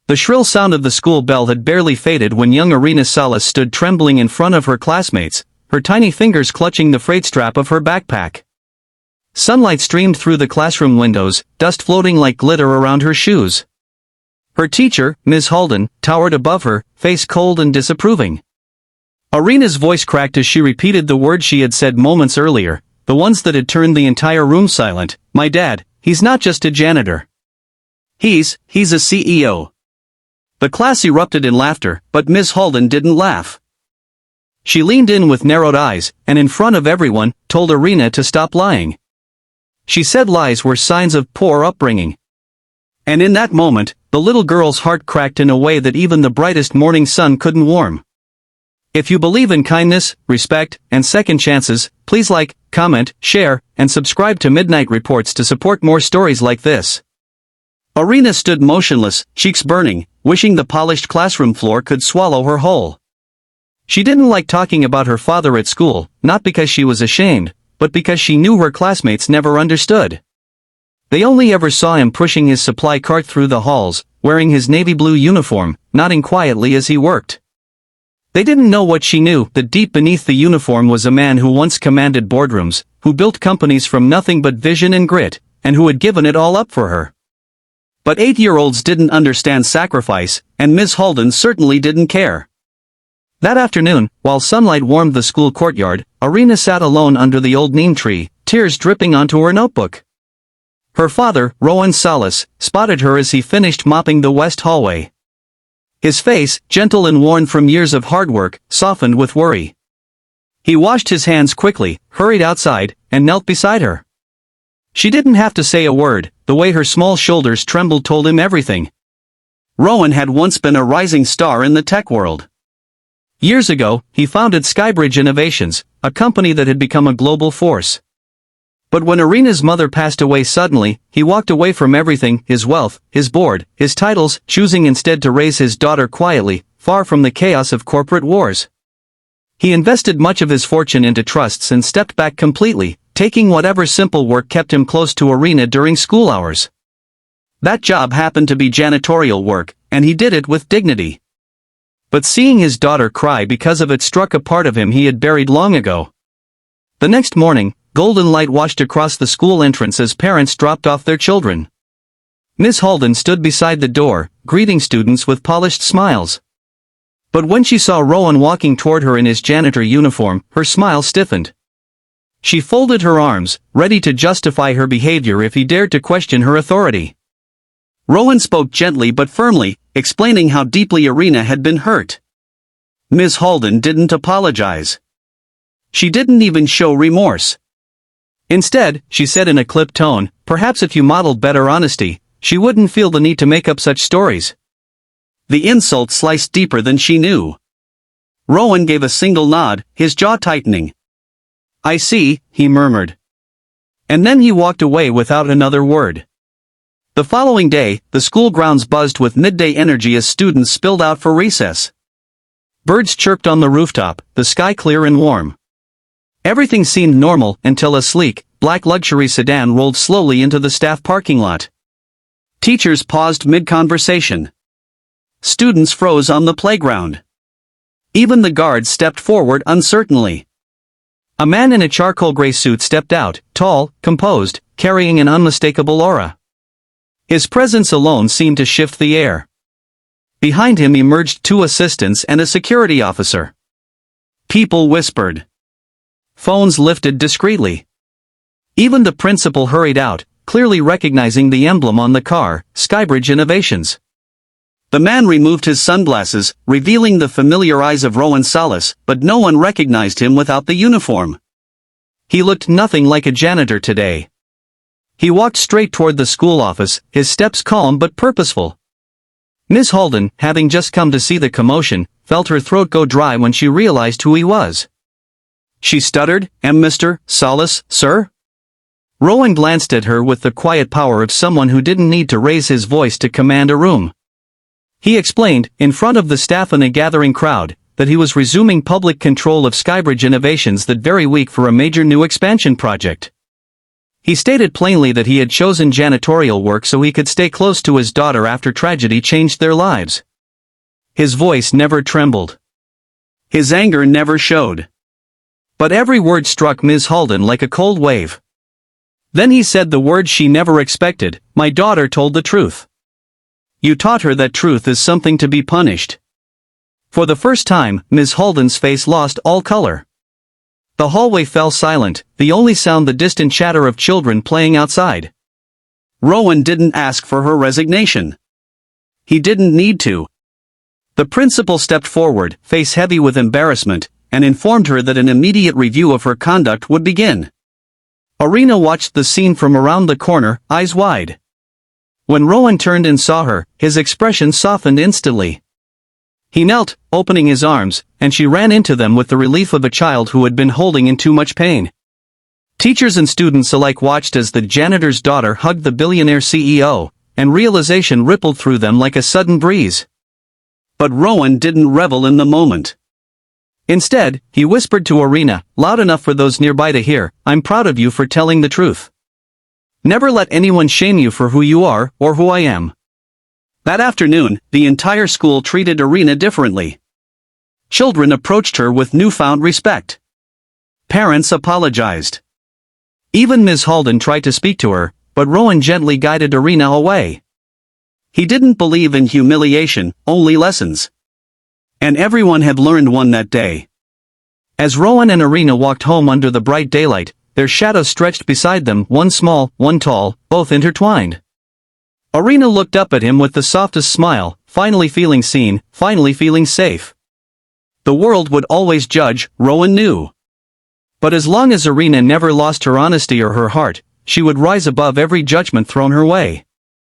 The shrill sound of the school bell had barely faded when young Irina Salas stood trembling in front of her classmates, her tiny fingers clutching the freight strap of her backpack. Sunlight streamed through the classroom windows, dust floating like glitter around her shoes. Her teacher, Ms. Halden, towered above her, face cold and disapproving. Irina's voice cracked as she repeated the words she had said moments earlier, the ones that had turned the entire room silent. "My dad, he's not just a janitor. He's a CEO." The class erupted in laughter, but Ms. Halden didn't laugh. She leaned in with narrowed eyes, and in front of everyone, told Irina to stop lying. She said lies were signs of poor upbringing. And in that moment, the little girl's heart cracked in a way that even the brightest morning sun couldn't warm. If you believe in kindness, respect, and second chances, please like, comment, share, and subscribe to Midnight Reports to support more stories like this. Irina stood motionless, cheeks burning, wishing the polished classroom floor could swallow her whole. She didn't like talking about her father at school, not because she was ashamed, but because she knew her classmates never understood. They only ever saw him pushing his supply cart through the halls, wearing his navy blue uniform, nodding quietly as he worked. They didn't know what she knew, that deep beneath the uniform was a man who once commanded boardrooms, who built companies from nothing but vision and grit, and who had given it all up for her. But 8-year-olds didn't understand sacrifice, and Ms. Halden certainly didn't care. That afternoon, while sunlight warmed the school courtyard, Irina sat alone under the old neem tree, tears dripping onto her notebook. Her father, Rowan Salas, spotted her as he finished mopping the west hallway. His face, gentle and worn from years of hard work, softened with worry. He washed his hands quickly, hurried outside, and knelt beside her. She didn't have to say a word, the way her small shoulders trembled told him everything. Rowan had once been a rising star in the tech world. Years ago, he founded Skybridge Innovations, a company that had become a global force. But when Irina's mother passed away suddenly, he walked away from everything, his wealth, his board, his titles, choosing instead to raise his daughter quietly, far from the chaos of corporate wars. He invested much of his fortune into trusts and stepped back completely, taking whatever simple work kept him close to Irina during school hours. That job happened to be janitorial work, and he did it with dignity. But seeing his daughter cry because of it struck a part of him he had buried long ago. The next morning, golden light washed across the school entrance as parents dropped off their children. Miss Halden stood beside the door, greeting students with polished smiles. But when she saw Rowan walking toward her in his janitor uniform, her smile stiffened. She folded her arms, ready to justify her behavior if he dared to question her authority. Rowan spoke gently but firmly, explaining how deeply Irina had been hurt. Ms. Halden didn't apologize. She didn't even show remorse. Instead, she said in a clipped tone, perhaps if you modeled better honesty, she wouldn't feel the need to make up such stories. The insult sliced deeper than she knew. Rowan gave a single nod, his jaw tightening. "I see," he murmured. And then he walked away without another word. The following day, the school grounds buzzed with midday energy as students spilled out for recess. Birds chirped on the rooftop, the sky clear and warm. Everything seemed normal until a sleek, black luxury sedan rolled slowly into the staff parking lot. Teachers paused mid-conversation. Students froze on the playground. Even the guards stepped forward uncertainly. A man in a charcoal gray suit stepped out, tall, composed, carrying an unmistakable aura. His presence alone seemed to shift the air. Behind him emerged 2 assistants and a security officer. People whispered. Phones lifted discreetly. Even the principal hurried out, clearly recognizing the emblem on the car, Skybridge Innovations. The man removed his sunglasses, revealing the familiar eyes of Rowan Salas, but no one recognized him without the uniform. He looked nothing like a janitor today. He walked straight toward the school office, his steps calm but purposeful. Miss Halden, having just come to see the commotion, felt her throat go dry when she realized who he was. She stuttered, "Am Mr. Salas, sir?" Rowan glanced at her with the quiet power of someone who didn't need to raise his voice to command a room. He explained, in front of the staff and a gathering crowd, that he was resuming public control of Skybridge Innovations that very week for a major new expansion project. He stated plainly that he had chosen janitorial work so he could stay close to his daughter after tragedy changed their lives. His voice never trembled. His anger never showed. But every word struck Ms. Halden like a cold wave. Then he said the words she never expected, "My daughter told the truth. You taught her that truth is something to be punished." For the first time, Ms. Halden's face lost all color. The hallway fell silent, the only sound the distant chatter of children playing outside. Rowan didn't ask for her resignation. He didn't need to. The principal stepped forward, face heavy with embarrassment, and informed her that an immediate review of her conduct would begin. Irina watched the scene from around the corner, eyes wide. When Rowan turned and saw her, his expression softened instantly. He knelt, opening his arms, and she ran into them with the relief of a child who had been holding in too much pain. Teachers and students alike watched as the janitor's daughter hugged the billionaire CEO, and realization rippled through them like a sudden breeze. But Rowan didn't revel in the moment. Instead, he whispered to Irina, loud enough for those nearby to hear, "I'm proud of you for telling the truth. Never let anyone shame you for who you are, or who I am." That afternoon, the entire school treated Irina differently. Children approached her with newfound respect. Parents apologized. Even Ms. Halden tried to speak to her, but Rowan gently guided Irina away. He didn't believe in humiliation, only lessons. And everyone had learned one that day. As Rowan and Irina walked home under the bright daylight, their shadows stretched beside them, one small, one tall, both intertwined. Irina looked up at him with the softest smile, finally feeling seen, finally feeling safe. The world would always judge, Rowan knew. But as long as Irina never lost her honesty or her heart, she would rise above every judgment thrown her way.